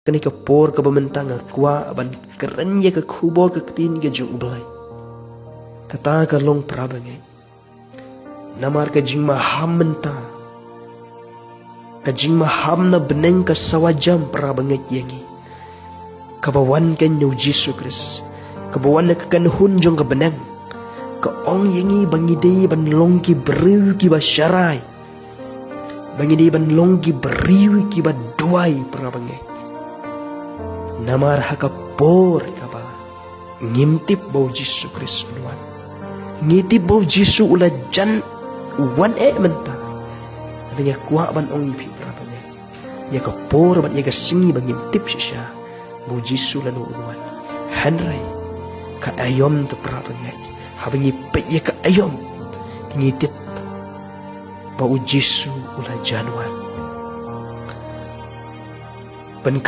Kani ka por ka bamantang kwa ban kerenya ka kubor ka ketin ka jung ublay. Kata ka long prabangai. Namar ka jing maham menta. Ka jing maham na beneng ka sawajam prabangai yangi. Kabawan kan nyo Jesu Kris. Kabawan na kakanhun jong ka beneng. Ka ong yangi bangide ban long ki beriw ki ba syarai. Bangide ban long ki beriw ki ba duai prabangai. Namar haka por kaba ngimtip bau Jesu Kristus nuan ngitip bau Jesu ula jan wan menta adanya kuah ban ong ipi berapanya ya ka por ban ya ka singi bang ngimtip siya bau Jesu la nuan hanrai ka ayom te berapanya habang ipi ya ka ayom ngitip bau Jesu ula januan ban